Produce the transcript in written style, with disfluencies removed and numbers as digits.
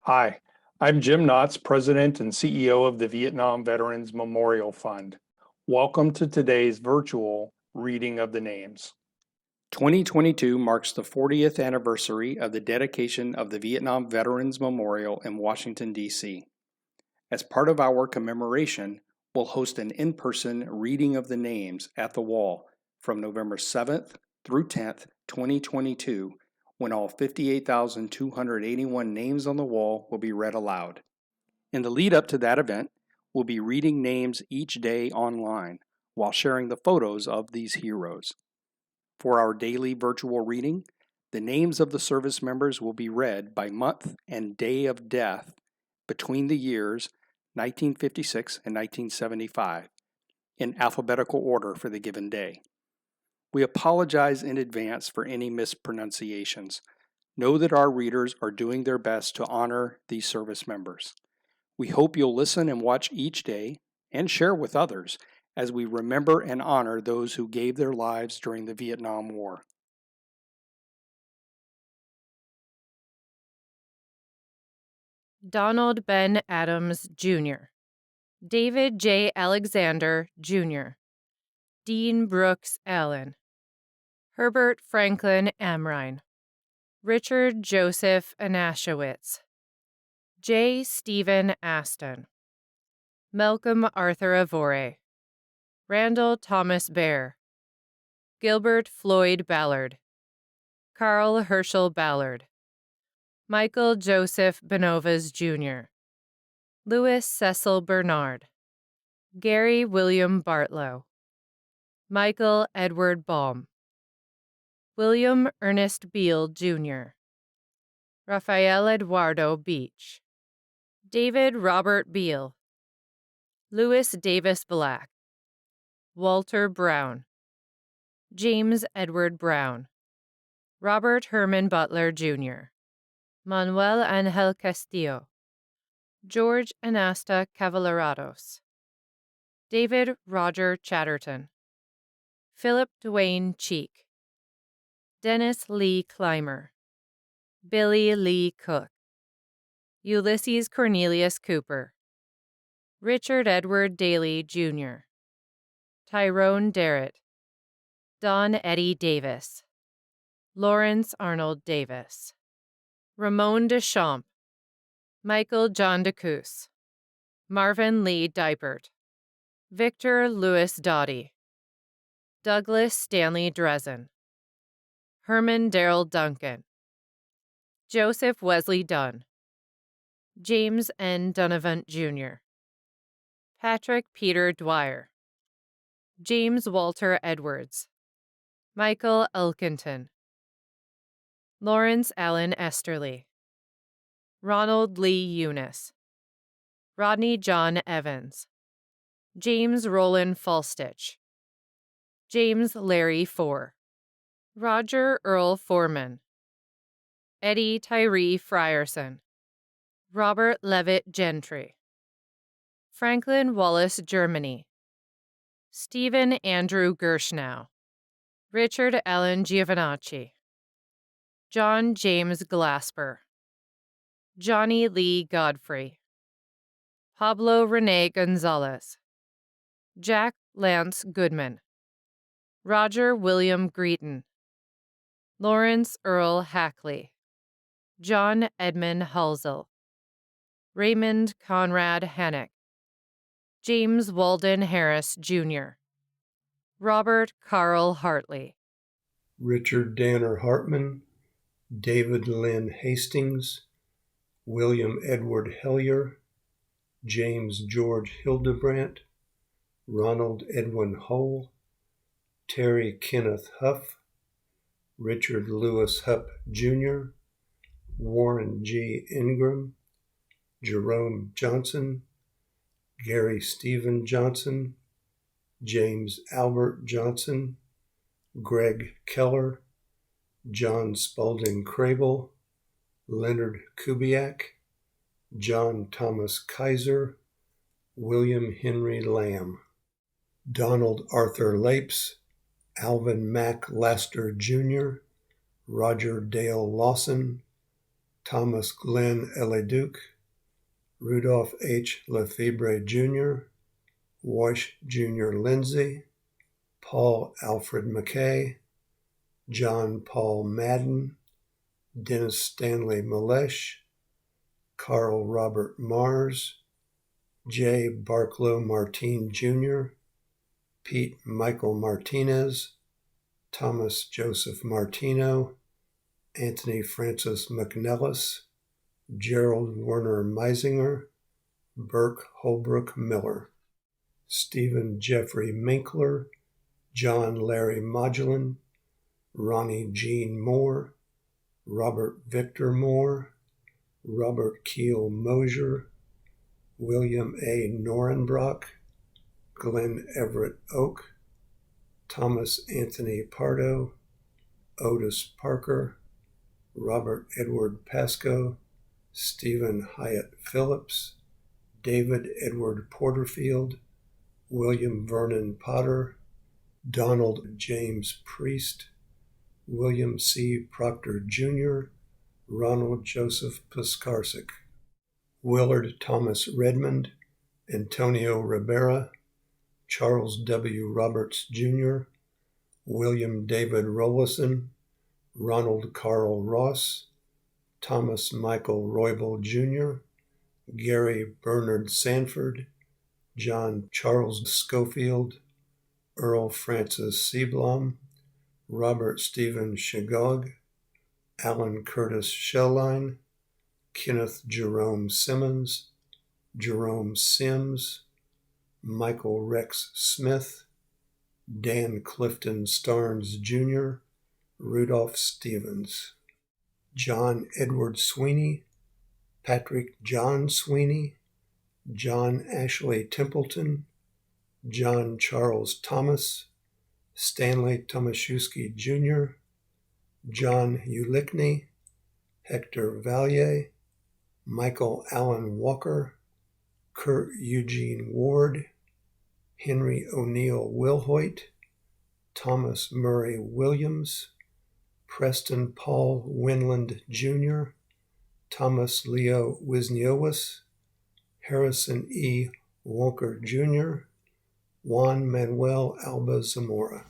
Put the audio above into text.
Hi, I'm Jim Knotts, President and CEO of the Vietnam Veterans Memorial Fund. Welcome to today's virtual reading of the names. 2022 marks the 40th anniversary of the dedication of the Vietnam Veterans Memorial in Washington, D.C. As part of our commemoration, we'll host an in-person reading of the names at the wall from November 7th through 10th, 2022, when all 58,281 names on the wall will be read aloud. In the lead up to that event, we'll be reading names each day online while sharing the photos of these heroes. For our daily virtual reading, the names of the service members will be read by month and day of death between the years 1956 and 1975 in alphabetical order for the given day. We apologize in advance for any mispronunciations. Know that our readers are doing their best to honor these service members. We hope you'll listen and watch each day and share with others as we remember and honor those who gave their lives during the Vietnam War. Donald Ben Adams, Jr., David J. Alexander, Jr., Dean Brooks Allen, Herbert Franklin Amrine, Richard Joseph Anashowitz, J. Stephen Aston, Malcolm Arthur Avore, Randall Thomas Bear, Gilbert Floyd Ballard, Carl Herschel Ballard, Michael Joseph Benovas, Jr., Louis Cecil Bernard, Gary William Bartlow, Michael Edward Baum, William Ernest Beale, Jr., Rafael Eduardo Beach, David Robert Beale, Louis Davis Black, Walter Brown, James Edward Brown, Robert Herman Butler, Jr., Manuel Angel Castillo, George Anasta Cavallarados, David Roger Chatterton, Philip Dwayne Cheek, Dennis Lee Clymer, Billy Lee Cook, Ulysses Cornelius Cooper, Richard Edward Daly, Jr., Tyrone Darrett, Don Eddie Davis, Lawrence Arnold Davis, Ramon Deschamps, Michael John DeCoos, Marvin Lee Dipert, Victor Louis Doughty, Douglas Stanley Drezen, Herman Darrell Duncan, Joseph Wesley Dunn, James N. Donovan, Jr., Patrick Peter Dwyer, James Walter Edwards, Michael Elkinton, Lawrence Allen Esterly, Ronald Lee Eunice, Rodney John Evans, James Roland Falstich, James Larry Four, Roger Earl Foreman, Eddie Tyree Frierson, Robert Levitt Gentry, Franklin Wallace Germany, Stephen Andrew Gershnow, Richard Allen Giovanacci, John James Glasper, Johnny Lee Godfrey, Pablo Rene Gonzalez, Jack Lance Goodman, Roger William Greeton, Lawrence Earl Hackley, John Edmund Halsell, Raymond Conrad Hannock, James Walden Harris, Jr., Robert Carl Hartley, Richard Danner Hartman, David Lynn Hastings, William Edward Hellier, James George Hildebrandt, Ronald Edwin Hull, Terry Kenneth Huff, Richard Lewis Hupp, Jr., Warren G. Ingram, Jerome Johnson, Gary Stephen Johnson, James Albert Johnson, Greg Keller, John Spaulding Crable, Leonard Kubiak, John Thomas Kaiser, William Henry Lamb, Donald Arthur Lapes, Alvin Mack Laster Jr., Roger Dale Lawson, Thomas Glenn Eleduc, Rudolph H. Lefebvre Jr., Wash Jr. Lindsay, Paul Alfred McKay, John Paul Madden, Dennis Stanley Malesh, Carl Robert Mars, J. Barclow Martin Jr., Pete Michael Martinez, Thomas Joseph Martino, Anthony Francis McNellis, Gerald Werner Meisinger, Burke Holbrook Miller, Stephen Jeffrey Minkler, John Larry Modulin, Ronnie Jean Moore, Robert Victor Moore, Robert Keel Mosier, William A. Norenbrock, Glenn Everett Oak, Thomas Anthony Pardo, Otis Parker, Robert Edward Pascoe, Stephen Hyatt Phillips, David Edward Porterfield, William Vernon Potter, Donald James Priest, William C. Proctor Jr., Ronald Joseph Piskarczyk, Willard Thomas Redmond, Antonio Ribera, Charles W. Roberts Jr., William David Rollison, Ronald Carl Ross, Thomas Michael Roybal Jr., Gary Bernard Sanford, John Charles Schofield, Earl Francis Seablom, Robert Stephen Shigog, Alan Curtis Schellline, Kenneth Jerome Simmons, Jerome Sims, Michael Rex Smith, Dan Clifton Starnes Jr., Rudolph Stevens, John Edward Sweeney, Patrick John Sweeney, John Ashley Templeton, John Charles Thomas, Stanley Tomaszewski Jr., John Ulickney, Hector Valier, Michael Allen Walker, Kurt Eugene Ward, Henry O'Neill Wilhoit, Thomas Murray Williams, Preston Paul Winland Jr., Thomas Leo Wisniewicz, Harrison E. Wonker Jr., Juan Manuel Alba Zamora.